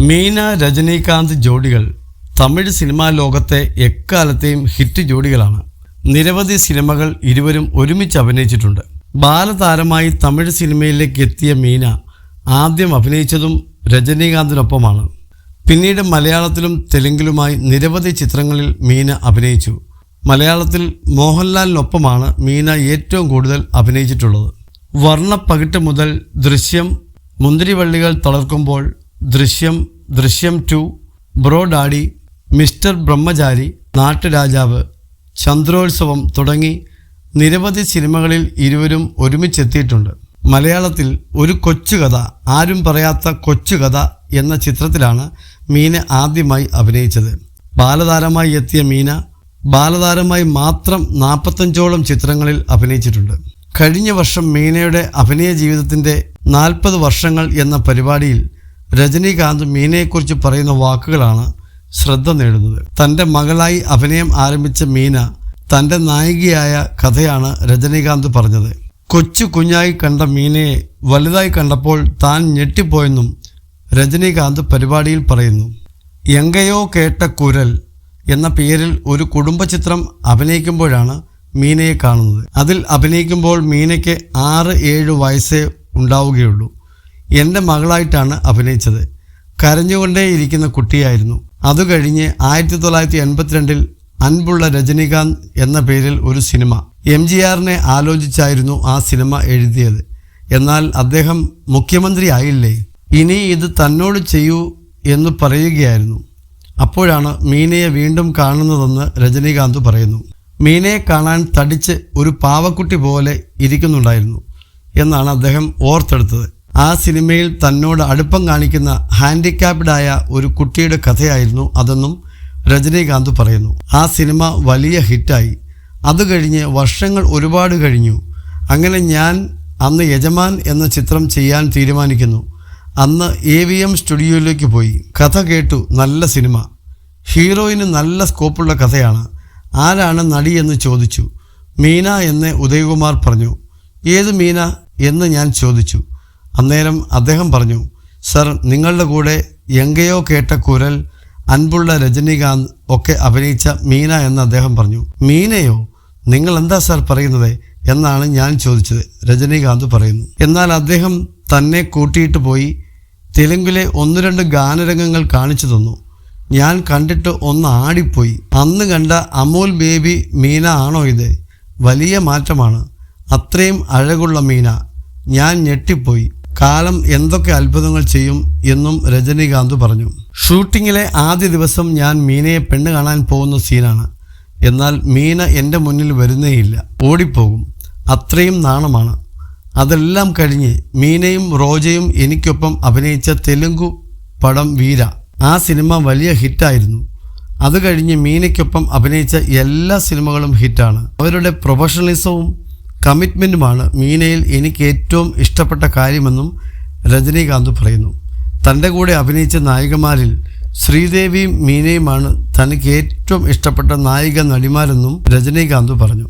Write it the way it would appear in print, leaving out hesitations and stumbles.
മീന രജനീകാന്ത് ജോഡികൾ തമിഴ് സിനിമാ ലോകത്തെ എക്കാലത്തെയും ഹിറ്റ് ജോഡികളാണ്. നിരവധി സിനിമകൾ ഇരുവരും ഒരുമിച്ച് അഭിനയിച്ചിട്ടുണ്ട്. ബാലതാരമായി തമിഴ് സിനിമയിലേക്ക് എത്തിയ മീന ആദ്യം അഭിനയിച്ചതും രജനീകാന്തിനൊപ്പമാണ്. പിന്നീട് മലയാളത്തിലും തെലുങ്കിലുമായി നിരവധി ചിത്രങ്ങളിൽ മീന അഭിനയിച്ചു. മലയാളത്തിൽ മോഹൻലാലിനൊപ്പമാണ് മീന ഏറ്റവും കൂടുതൽ അഭിനയിച്ചിട്ടുള്ളത്. വർണ്ണപ്പകിട്ട് മുതൽ ദൃശ്യം, മുന്തിരിവള്ളികൾ തളർക്കുമ്പോൾ, ദൃശ്യം, ദൃശ്യം 2, ബ്രോ ഡാഡി, മിസ്റ്റർ ബ്രഹ്മചാരി, നാട്ടുരാജാവ്, ചന്ദ്രോത്സവം തുടങ്ങി നിരവധി സിനിമകളിൽ ഇരുവരും ഒരുമിച്ചെത്തിയിട്ടുണ്ട്. മലയാളത്തിൽ ഒരു കൊച്ചുകഥ, ആരും പറയാത്ത കൊച്ചുകഥ എന്ന ചിത്രത്തിലാണ് മീന ആദ്യമായി അഭിനയിച്ചത്. ബാലതാരമായി എത്തിയ മീന ബാലതാരമായി മാത്രം 45ഓളം ചിത്രങ്ങളിൽ അഭിനയിച്ചിട്ടുണ്ട്. കഴിഞ്ഞ വർഷം മീനയുടെ അഭിനയ ജീവിതത്തിൻ്റെ 40 വർഷങ്ങൾ എന്ന പരിപാടിയിൽ രജനീകാന്ത് മീനയെക്കുറിച്ച് പറയുന്ന വാക്കുകളാണ് ശ്രദ്ധ നേടുന്നത്. തൻ്റെ മകളായി അഭിനയം ആരംഭിച്ച മീന തൻ്റെ നായികയായ കഥയാണ് രജനീകാന്ത് പറഞ്ഞത്. കൊച്ചു കുഞ്ഞായി കണ്ട മീനയെ വലുതായി കണ്ടപ്പോൾ താൻ ഞെട്ടിപ്പോയെന്നും രജനീകാന്ത് പരിപാടിയിൽ പറയുന്നു. എങ്കയോ കേട്ട കുരൽ എന്ന പേരിൽ ഒരു കുടുംബചിത്രം അഭിനയിക്കുമ്പോഴാണ് മീനയെ കാണുന്നത്. അതിൽ അഭിനയിക്കുമ്പോൾ മീനയ്ക്ക് 6-7 വയസ്സേ ഉണ്ടാവുകയുള്ളൂ. എൻ്റെ മകളായിട്ടാണ് അഭിനയിച്ചത്. കരഞ്ഞുകൊണ്ടേയിരിക്കുന്ന കുട്ടിയായിരുന്നു. അതുകഴിഞ്ഞ് 1982 അൻപുള്ള രജനീകാന്ത് എന്ന പേരിൽ ഒരു സിനിമ, MGRനെ ആലോചിച്ചായിരുന്നു ആ സിനിമ എഴുതിയത്. എന്നാൽ അദ്ദേഹം മുഖ്യമന്ത്രി ആയില്ലേ, ഇനി ഇത് തന്നോട് ചെയ്യൂ എന്ന് പറയുകയായിരുന്നു. അപ്പോഴാണ് മീനയെ വീണ്ടും കാണുന്നതെന്ന് രജനീകാന്ത് പറയുന്നു. മീനയെ കാണാൻ തടിച്ച് ഒരു പാവക്കുട്ടി പോലെ ഇരിക്കുന്നുണ്ടായിരുന്നു എന്നാണ് അദ്ദേഹം ഓർത്തെടുത്തത്. ആ സിനിമയിൽ തന്നോട് അടുപ്പം കാണിക്കുന്ന ഹാൻഡിക്യാപ്ഡായ ഒരു കുട്ടിയുടെ കഥയായിരുന്നു അതെന്നും രജനീകാന്ത് പറയുന്നു. ആ സിനിമ വലിയ ഹിറ്റായി. അത് കഴിഞ്ഞ് വർഷങ്ങൾ ഒരുപാട് കഴിഞ്ഞു. അങ്ങനെ ഞാൻ അന്ന് യജമാൻ എന്ന ചിത്രം ചെയ്യാൻ തീരുമാനിക്കുന്നു. അന്ന് AVM സ്റ്റുഡിയോയിലേക്ക് പോയി. കഥ കേട്ടു. നല്ല സിനിമ, ഹീറോയിന് നല്ല സ്കോപ്പുള്ള കഥയാണ്. ആരാണ് നടി എന്ന് ചോദിച്ചു. മീന എന്ന് ഉദയകുമാർ പറഞ്ഞു. ഏത് മീന എന്ന് ഞാൻ ചോദിച്ചു. അന്നേരം അദ്ദേഹം പറഞ്ഞു, സർ, നിങ്ങളുടെ കൂടെ എങ്കയോ കേട്ട കുരൽ, അൻപുള്ള രജനീകാന്ത് ഒക്കെ അഭിനയിച്ച മീന എന്ന് അദ്ദേഹം പറഞ്ഞു. മീനയോ? നിങ്ങൾ എന്താ സർ പറയുന്നത് എന്നാണ് ഞാൻ ചോദിച്ചത്, രജനീകാന്ത് പറയുന്നു. എന്നാൽ അദ്ദേഹം തന്നെ കൂട്ടിയിട്ട് പോയി തെലുങ്കിലെ 1-2 ഗാനരംഗങ്ങൾ കാണിച്ചു തന്നു. ഞാൻ കണ്ടിട്ട് ഒന്ന് ആടിപ്പോയി. അന്ന് കണ്ട അമൂൽ ബേബി മീന ആണോ ഇത്? വലിയ മാറ്റമാണ്. അത്രയും അഴകുള്ള മീന. ഞാൻ ഞെട്ടിപ്പോയി. കാലം എന്തൊക്കെ അത്ഭുതങ്ങൾ ചെയ്യും എന്നും രജനീകാന്ത് പറഞ്ഞു. ഷൂട്ടിങ്ങിലെ ആദ്യ ദിവസം ഞാൻ മീനയെ പെണ്ണ് കാണാൻ പോകുന്ന സീനാണ്. എന്നാൽ മീന എൻ്റെ മുന്നിൽ വരുന്നേയില്ല, ഓടിപ്പോകും. അത്രയും നാണമാണ്. അതെല്ലാം കഴിഞ്ഞ് മീനയും റോജയും എനിക്കൊപ്പം അഭിനയിച്ച തെലുങ്കു പടം വീര, ആ സിനിമ വലിയ ഹിറ്റായിരുന്നു. അത് കഴിഞ്ഞ് മീനയ്ക്കൊപ്പം അഭിനയിച്ച എല്ലാ സിനിമകളും ഹിറ്റാണ്. അവരുടെ പ്രൊഫഷണലിസവും കമ്മിറ്റ്മെൻറ്റുമാണ് മീനയിൽ എനിക്ക് ഏറ്റവും ഇഷ്ടപ്പെട്ട കാര്യമെന്നും രജനീകാന്ത് പറയുന്നു. തൻ്റെ കൂടെ അഭിനയിച്ച നായികമാരിൽ ശ്രീദേവിയും മീനയുമാണ് തനിക്ക് ഏറ്റവും ഇഷ്ടപ്പെട്ട നായിക നടിമാരെന്നും രജനീകാന്ത് പറഞ്ഞു.